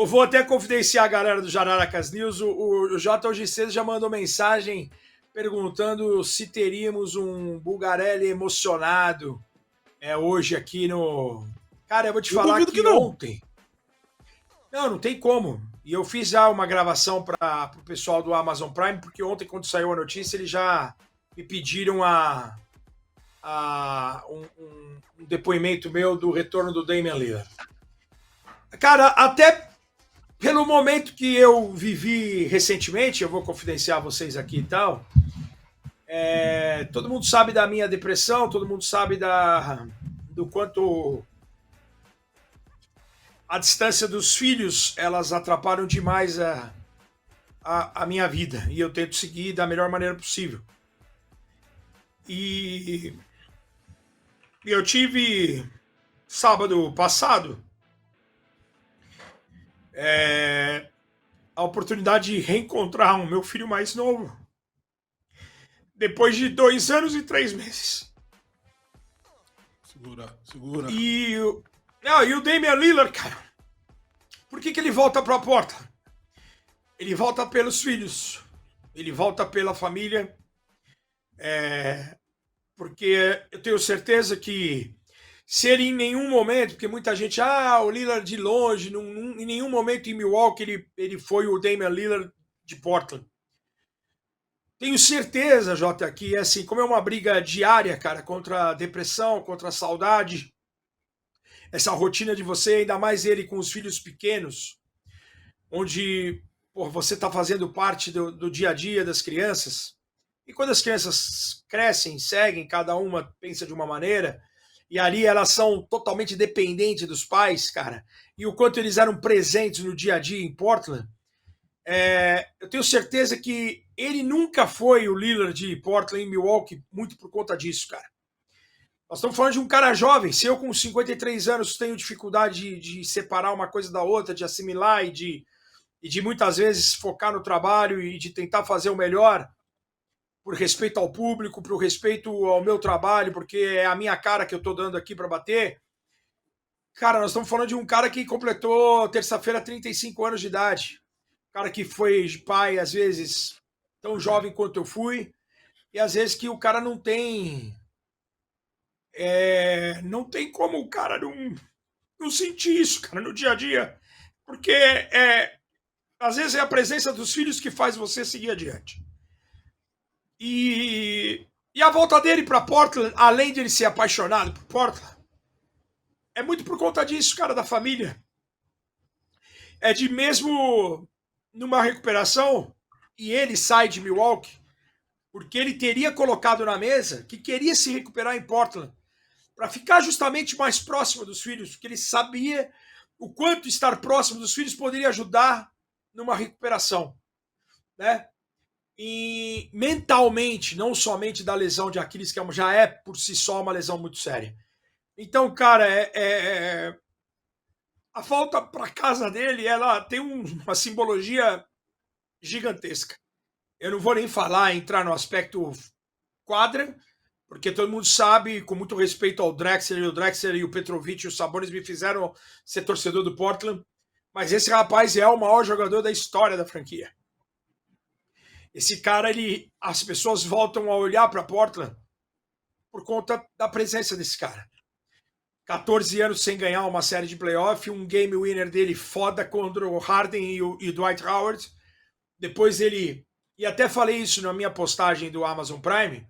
vou até confidenciar a galera do Jararacas News. O Jota hoje cedo já mandou mensagem perguntando se teríamos um Bulgarelli emocionado hoje aqui no. Cara, eu vou te falar que ontem. Não tem como. E eu fiz já uma gravação para o pessoal do Amazon Prime, porque ontem, quando saiu a notícia, eles já me pediram um depoimento meu do retorno do Damian Lillard. Cara, até pelo momento que eu vivi recentemente, eu vou confidenciar a vocês aqui e tal, todo mundo sabe da minha depressão, todo mundo sabe do quanto a distância dos filhos, elas atrapalham demais a minha vida. E eu tento seguir da melhor maneira possível. E eu tive, sábado passado, a oportunidade de reencontrar o meu filho mais novo. Depois de 2 anos e 3 meses. Segura. E o Damian Lillard, cara, por que ele volta para a porta? Ele volta pelos filhos, ele volta pela família, porque eu tenho certeza que se ele em nenhum momento, porque muita gente, o Lillard de longe, em nenhum momento em Milwaukee ele foi o Damian Lillard de Portland. Tenho certeza, Jota, que assim, como é uma briga diária, cara, contra a depressão, contra a saudade, essa rotina de você, ainda mais ele com os filhos pequenos, onde você está fazendo parte do dia a dia das crianças, e quando as crianças crescem, seguem, cada uma pensa de uma maneira, e ali elas são totalmente dependentes dos pais, cara, e o quanto eles eram presentes no dia a dia em Portland, eu tenho certeza que ele nunca foi o Lillard de Portland em Milwaukee, muito por conta disso, cara. Nós estamos falando de um cara jovem. Se eu com 53 anos tenho dificuldade de separar uma coisa da outra, de assimilar e de muitas vezes focar no trabalho e de tentar fazer o melhor por respeito ao público, por respeito ao meu trabalho, porque é a minha cara que eu estou dando aqui para bater. Cara, nós estamos falando de um cara que completou terça-feira 35 anos de idade. Um cara que foi pai, às vezes, tão jovem quanto eu fui, e às vezes que o cara não tem como o cara não sentir isso, cara, no dia a dia, porque às vezes é a presença dos filhos que faz você seguir adiante. E a volta dele para Portland, além de ele ser apaixonado por Portland, é muito por conta disso, cara, da família. É de mesmo numa recuperação, e ele sai de Milwaukee, porque ele teria colocado na mesa que queria se recuperar em Portland, para ficar justamente mais próximo dos filhos, porque ele sabia o quanto estar próximo dos filhos poderia ajudar numa recuperação, né? E mentalmente, não somente da lesão de Aquiles, que já é por si só uma lesão muito séria. Então, cara, a volta para casa dele, ela tem uma simbologia gigantesca. Eu não vou nem entrar no aspecto quadra, porque todo mundo sabe, com muito respeito ao Drexler e o Petrovic e o Sabonis me fizeram ser torcedor do Portland, mas esse rapaz é o maior jogador da história da franquia. Esse cara, as pessoas voltam a olhar para Portland por conta da presença desse cara. 14 anos sem ganhar uma série de playoff, um game winner dele foda contra o Harden e o Dwight Howard. Depois ele, e até falei isso na minha postagem do Amazon Prime,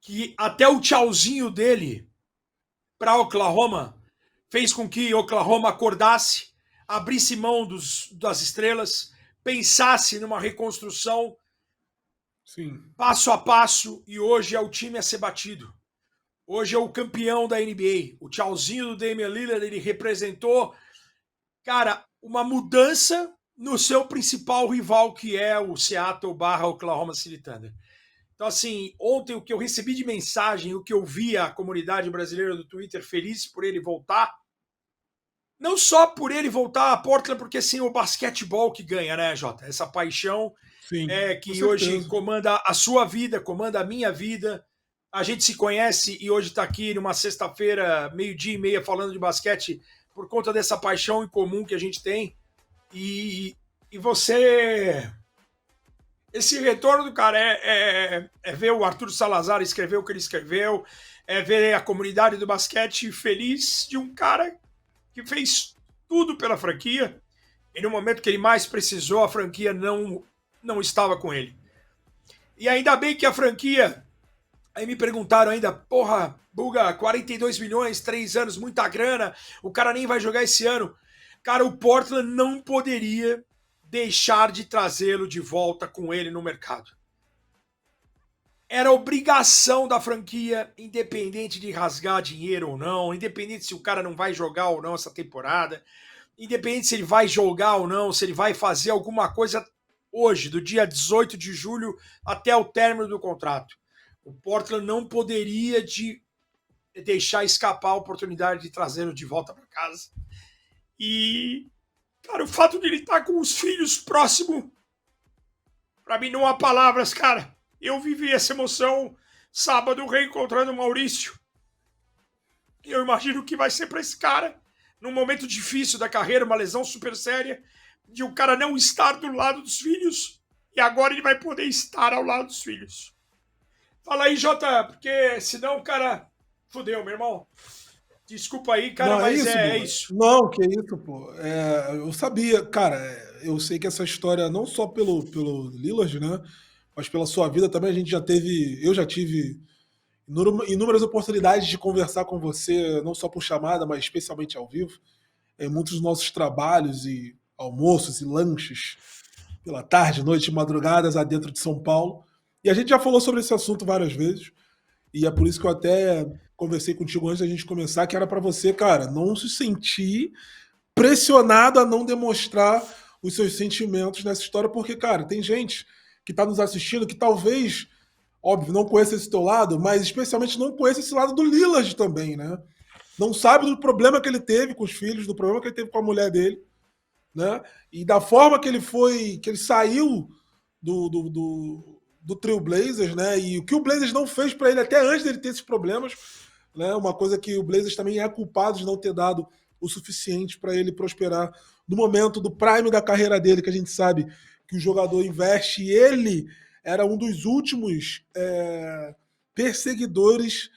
que até o tchauzinho dele para Oklahoma fez com que Oklahoma acordasse, abrisse mão das estrelas, pensasse numa reconstrução. Sim. Passo a passo, e hoje é o time a ser batido. Hoje é o campeão da NBA. O tchauzinho do Damian Lillard, ele representou, cara, uma mudança no seu principal rival, que é o Seattle/Oklahoma City Thunder. Então, assim, ontem o que eu recebi de mensagem, o que eu vi a comunidade brasileira do Twitter feliz por ele voltar, não só por ele voltar a Portland, porque assim, o basquetebol que ganha, né, Jota? Essa paixão que hoje comanda a sua vida, comanda a minha vida. A gente se conhece e hoje está aqui numa sexta-feira, 12:30, falando de basquete por conta dessa paixão em comum que a gente tem. E, e você... Esse retorno do cara é ver o Arthur Salazar escrever o que ele escreveu, é ver a comunidade do basquete feliz de um cara que fez tudo pela franquia e no momento que ele mais precisou, a franquia não estava com ele. E ainda bem que a franquia... Aí me perguntaram ainda, porra, Buga, 42 milhões, 3 anos, muita grana, o cara nem vai jogar esse ano. Cara, o Portland não poderia deixar de trazê-lo de volta com ele no mercado. Era obrigação da franquia, independente de rasgar dinheiro ou não, independente se o cara não vai jogar ou não essa temporada, independente se ele vai jogar ou não, se ele vai fazer alguma coisa hoje, do dia 18 de julho até o término do contrato. O Portland não poderia deixar escapar a oportunidade de trazê-lo de volta para casa. E, cara, o fato de ele estar com os filhos próximo, para mim não há palavras, cara. Eu vivi essa emoção sábado reencontrando o Maurício. Eu imagino que vai ser para esse cara, num momento difícil da carreira, uma lesão super séria, de o cara não estar do lado dos filhos, e agora ele vai poder estar ao lado dos filhos. Fala aí, Jota, porque senão o cara... Fudeu, meu irmão. Desculpa aí, cara, Não, é mas isso, é Buga. isso. Não, que isso, pô. Eu sabia, cara, eu sei que essa história, não só pelo Lillard, né? Mas pela sua vida também, a gente já teve. Eu já tive inúmeras oportunidades de conversar com você, não só por chamada, mas especialmente ao vivo, em muitos dos nossos trabalhos e almoços e lanches pela tarde, noite, madrugadas adentro de São Paulo. E a gente já falou sobre esse assunto várias vezes. E é por isso que eu até conversei contigo antes da gente começar, que era para você, cara, não se sentir pressionado a não demonstrar os seus sentimentos nessa história, porque, cara, tem gente que tá nos assistindo que talvez, óbvio, não conheça esse teu lado, mas especialmente não conheça esse lado do Lillard também, né? Não sabe do problema que ele teve com os filhos, do problema que ele teve com a mulher dele, né? E da forma que ele foi, que ele saiu do Trail Blazers, né? E o que o Blazers não fez para ele até antes dele ter esses problemas, né? Uma coisa que o Blazers também é culpado de não ter dado o suficiente para ele prosperar no momento do prime da carreira dele, que a gente sabe que o jogador investe, e ele era um dos últimos perseguidores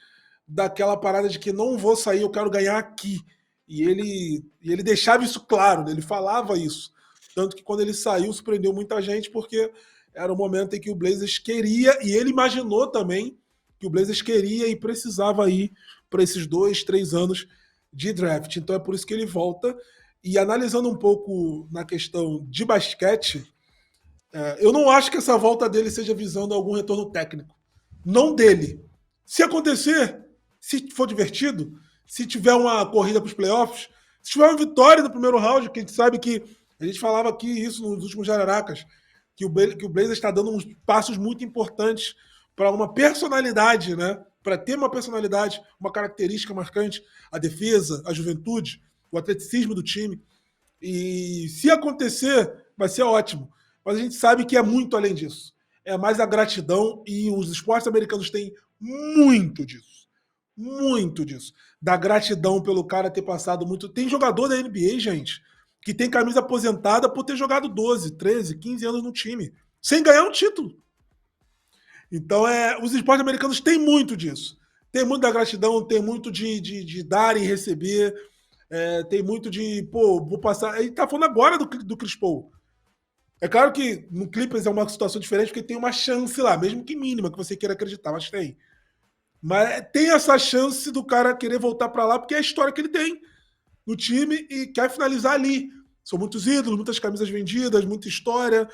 daquela parada de que não vou sair, eu quero ganhar aqui. E ele deixava isso claro, né? Ele falava isso. Tanto que quando ele saiu, surpreendeu muita gente, porque era o momento em que o Blazers queria, e ele imaginou também que o Blazers queria e precisava ir para esses 2, 3 anos de draft. Então é por isso que ele volta. E analisando um pouco na questão de basquete, eu não acho que essa volta dele seja visando algum retorno técnico. Não dele. Se acontecer, se for divertido, se tiver uma corrida para os playoffs, se tiver uma vitória no primeiro round, que a gente sabe que a gente falava aqui isso nos últimos Jararacas, que o Blazers está dando uns passos muito importantes para uma personalidade, né? Para ter uma personalidade, uma característica marcante, a defesa, a juventude, o atleticismo do time. E se acontecer, vai ser ótimo. Mas a gente sabe que é muito além disso. É mais a gratidão, e os esportes americanos têm muito disso. Muito disso. Da gratidão pelo cara ter passado muito. Tem jogador da NBA, gente, que tem camisa aposentada por ter jogado 12, 13, 15 anos no time, sem ganhar um título. Então, os esportes americanos têm muito disso. Tem muito da gratidão, tem muito de dar e receber. Tem muito de, pô, vou passar. Ele tá falando agora do Chris Paul. É claro que no Clippers é uma situação diferente, porque tem uma chance lá, mesmo que mínima, que você queira acreditar, mas tem. Mas tem essa chance do cara querer voltar para lá, porque é a história que ele tem no time e quer finalizar ali. São muitos ídolos, muitas camisas vendidas, muita história.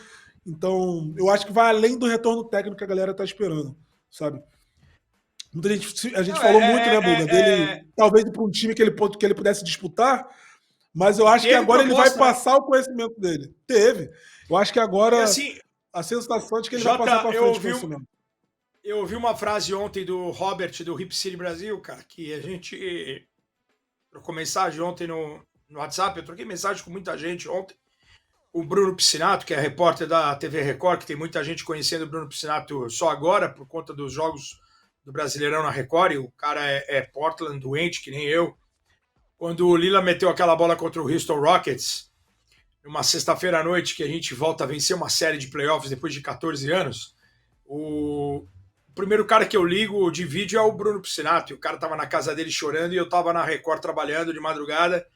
Então, eu acho que vai além do retorno técnico que a galera tá esperando, sabe? Muita gente, a gente Não, falou muito, né, Buga, dele talvez ir para um time que ele pudesse disputar, mas eu acho que teve agora ele vai proposta, né? passar o conhecimento dele. Teve. Eu acho que E agora assim, a sensação é de que ele vai passar Jota, para frente o conhecimento. eu ouvi uma frase ontem do Robert, do Hip City Brasil, cara, que a gente trocou mensagem ontem no WhatsApp, eu troquei mensagem com muita gente ontem. O Bruno Piscinato, que é repórter da TV Record, que tem muita gente conhecendo o Bruno Piscinato só agora, por conta dos jogos do Brasileirão na Record, e o cara é Portland doente, que nem eu. Quando o Lila meteu aquela bola contra o Houston Rockets, numa sexta-feira à noite, que a gente volta a vencer uma série de playoffs depois de 14 anos, o primeiro cara que eu ligo de vídeo é o Bruno Piscinato. E o cara tava na casa dele chorando e eu tava na Record trabalhando de madrugada,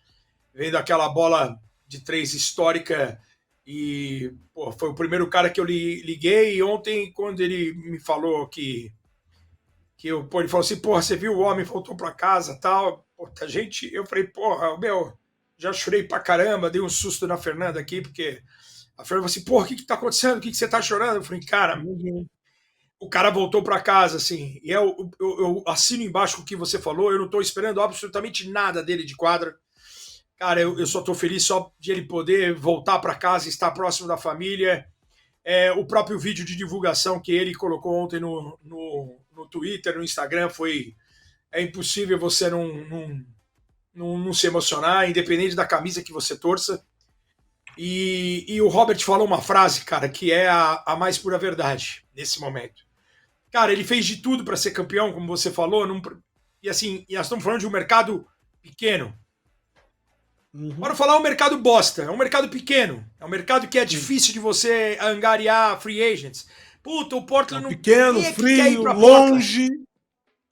vendo aquela bola de três histórica. E pô, foi o primeiro cara que eu liguei. E ontem, quando ele me falou ele falou assim: porra, você viu o homem, voltou pra casa tal. Puta, gente, eu falei: porra, meu, já chorei pra caramba, dei um susto na Fernanda aqui, porque a Fernanda falou assim: porra, o que tá acontecendo? O que você tá chorando? Eu falei: cara, o cara voltou para casa, assim, e eu assino embaixo com o que você falou, eu não estou esperando absolutamente nada dele de quadra. Cara, eu só estou feliz só de ele poder voltar para casa, estar próximo da família. O próprio vídeo de divulgação que ele colocou ontem no Twitter, no Instagram, foi. É impossível você não se emocionar, independente da camisa que você torça. E o Robert falou uma frase, cara, que é a mais pura verdade nesse momento. Cara, ele fez de tudo para ser campeão, como você falou. E assim, nós estamos falando de um mercado pequeno. Para falar, é um mercado bosta. É um mercado pequeno. É um mercado que é difícil de você angariar free agents. Puta, o Portland é não. pequeno, Quem é que frio, quer ir pra longe. Portland?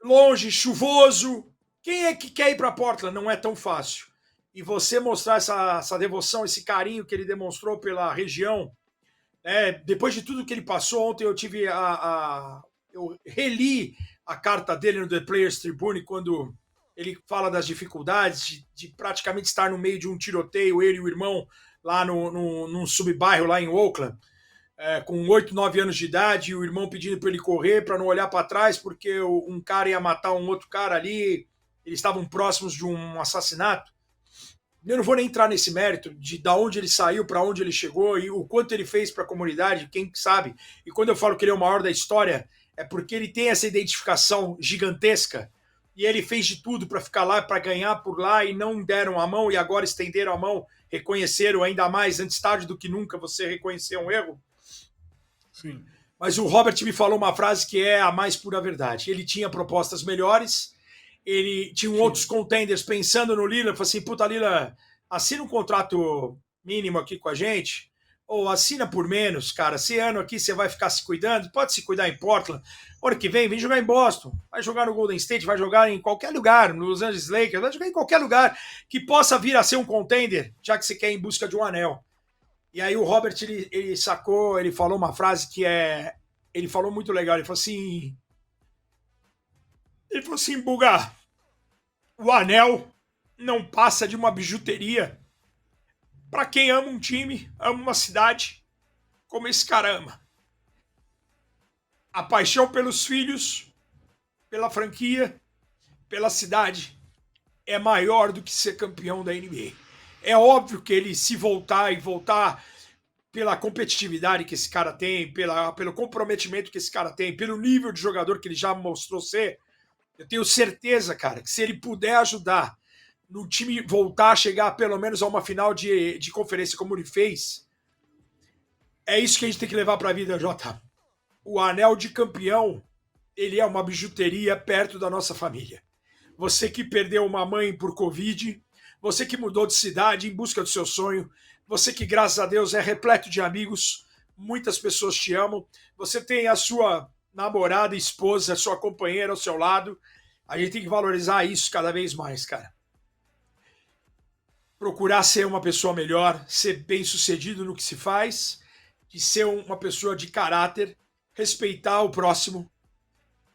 Longe, chuvoso. Quem é que quer ir para Portland? Não é tão fácil. E você mostrar essa devoção, esse carinho que ele demonstrou pela região. Depois de tudo que ele passou, ontem eu tive eu reli a carta dele no The Players Tribune, quando ele fala das dificuldades de praticamente estar no meio de um tiroteio, ele e o irmão, lá num subbairro lá em Oakland, com 8, 9 anos de idade, e o irmão pedindo para ele correr, para não olhar para trás, porque um cara ia matar um outro cara ali, eles estavam próximos de um assassinato. Eu não vou nem entrar nesse mérito de da onde ele saiu, para onde ele chegou e o quanto ele fez para a comunidade, quem sabe. E quando eu falo que ele é o maior da história, é porque ele tem essa identificação gigantesca e ele fez de tudo para ficar lá, para ganhar por lá, e não deram a mão e agora estenderam a mão, reconheceram ainda mais, antes tarde do que nunca, você reconhecer um erro. Sim. Mas o Robert me falou uma frase que é a mais pura verdade. Ele tinha propostas melhores, ele tinha outros contenders pensando no Lillard, falou assim: puta, Lillard, assina um contrato mínimo aqui com a gente, ou assina por menos, cara. Esse ano aqui você vai ficar se cuidando, pode se cuidar em Portland. Ano que vem jogar em Boston, vai jogar no Golden State, vai jogar em qualquer lugar, no Los Angeles Lakers, vai jogar em qualquer lugar que possa vir a ser um contender, já que você quer ir em busca de um anel. E aí o Robert, ele sacou, ele falou uma frase que ele falou muito legal, ele falou assim, Buga, o anel não passa de uma bijuteria para quem ama um time, ama uma cidade, como esse cara ama. A paixão pelos filhos, pela franquia, pela cidade, é maior do que ser campeão da NBA. É óbvio que ele, se voltar pela competitividade que esse cara tem, pelo comprometimento que esse cara tem, pelo nível de jogador que ele já mostrou ser, eu tenho certeza, cara, que se ele puder ajudar no time voltar a chegar pelo menos a uma final de conferência como ele fez, é isso que a gente tem que levar para a vida, Jota. O anel de campeão, ele é uma bijuteria perto da nossa família. Você que perdeu uma mãe por Covid, você que mudou de cidade em busca do seu sonho, você que, graças a Deus, é repleto de amigos, muitas pessoas te amam, você tem a sua namorada, esposa, a sua companheira ao seu lado, a gente tem que valorizar isso cada vez mais, cara. Procurar ser uma pessoa melhor, ser bem-sucedido no que se faz, de ser uma pessoa de caráter, respeitar o próximo,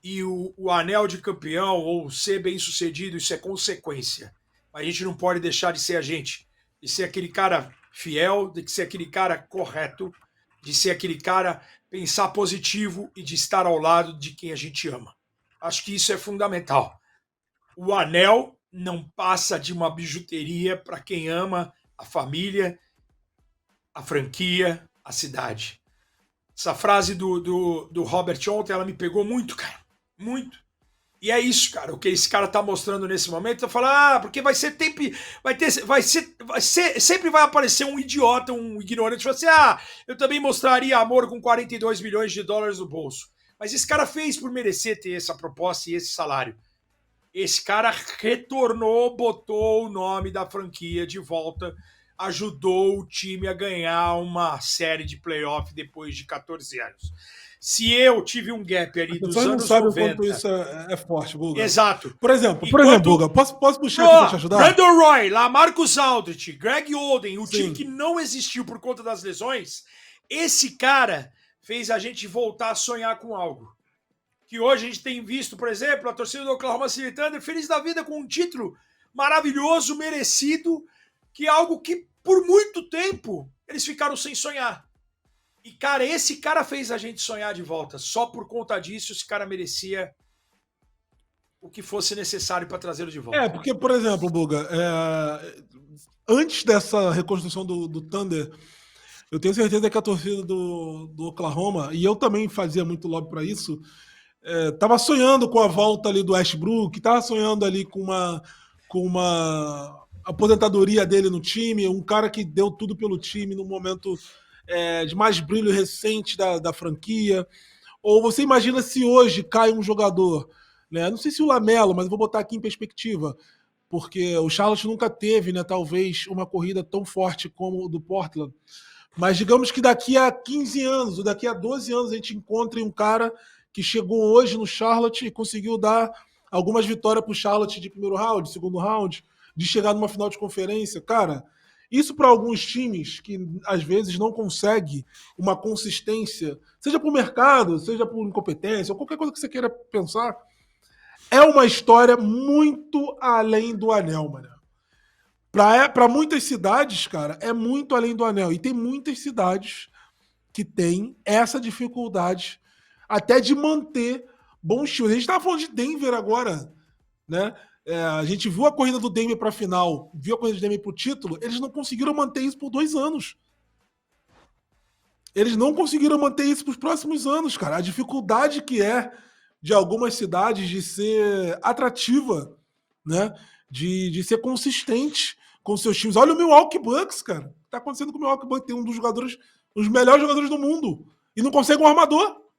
e o anel de campeão ou ser bem-sucedido, isso é consequência. A gente não pode deixar de ser a gente, de ser aquele cara fiel, de ser aquele cara correto, de ser aquele cara pensar positivo e de estar ao lado de quem a gente ama. Acho que isso é fundamental. O anel não passa de uma bijuteria para quem ama a família, a franquia, a cidade. Essa frase do Robert ontem, ela me pegou muito, cara. Muito. E é isso, cara. O que esse cara tá mostrando nesse momento, eu falo, porque vai ser tempo. Sempre vai aparecer um idiota, um ignorante, que fala assim, eu também mostraria amor com 42 milhões de dólares no bolso. Mas esse cara fez por merecer ter essa proposta e esse salário. Esse cara retornou, botou o nome da franquia de volta ajudou o time a ganhar uma série de playoff depois de 14 anos. Se eu tive um gap ali As dos pessoas não anos sabem o quanto 90. isso é forte, Guga. Exato. Por exemplo, Enquanto, Guga, posso puxar aqui pra te ajudar? Brandon Roy, Lamarcus Aldridge, Greg Oden, o Sim. time que não existiu por conta das lesões, esse cara fez a gente voltar a sonhar com algo. Que hoje a gente tem visto, por exemplo, a torcida do Oklahoma City Thunder feliz da vida com um título maravilhoso, merecido, que é algo que por muito tempo eles ficaram sem sonhar. E, cara, esse cara fez a gente sonhar de volta. Só por conta disso, esse cara merecia o que fosse necessário para trazê-lo de volta. Porque, por exemplo, Buga, antes dessa reconstrução do Thunder, eu tenho certeza que a torcida do Oklahoma, e eu também fazia muito lobby para isso, tava sonhando com a volta ali do Westbrook, tava sonhando ali com uma aposentadoria dele no time, um cara que deu tudo pelo time no momento de mais brilho recente da franquia. Ou você imagina se hoje cai um jogador, né? Não sei se o Lamelo, mas vou botar aqui em perspectiva, porque o Charlotte nunca teve, né, talvez, uma corrida tão forte como o do Portland. Mas digamos que daqui a 15 anos, ou daqui a 12 anos, a gente encontre um cara que chegou hoje no Charlotte e conseguiu dar algumas vitórias para o Charlotte de primeiro round, segundo round, de chegar numa final de conferência. Cara, isso para alguns times que às vezes não conseguem uma consistência, seja por mercado, seja por incompetência, ou qualquer coisa que você queira pensar, é uma história muito além do anel, mano. Para muitas cidades, cara, é muito além do anel. E tem muitas cidades que têm essa dificuldade até de manter bons times. A gente estava falando de Denver agora, né? A gente viu a corrida do Denver para a final, viu a corrida do Denver para o título, eles não conseguiram manter isso por 2 anos. Eles não conseguiram manter isso para os próximos anos, cara. A dificuldade que é de algumas cidades de ser atrativa, né? De ser consistente com seus times. Olha o Milwaukee Bucks, cara. O que tá acontecendo com o Milwaukee Bucks? Tem um dos jogadores, os melhores jogadores do mundo. E não consegue um armador.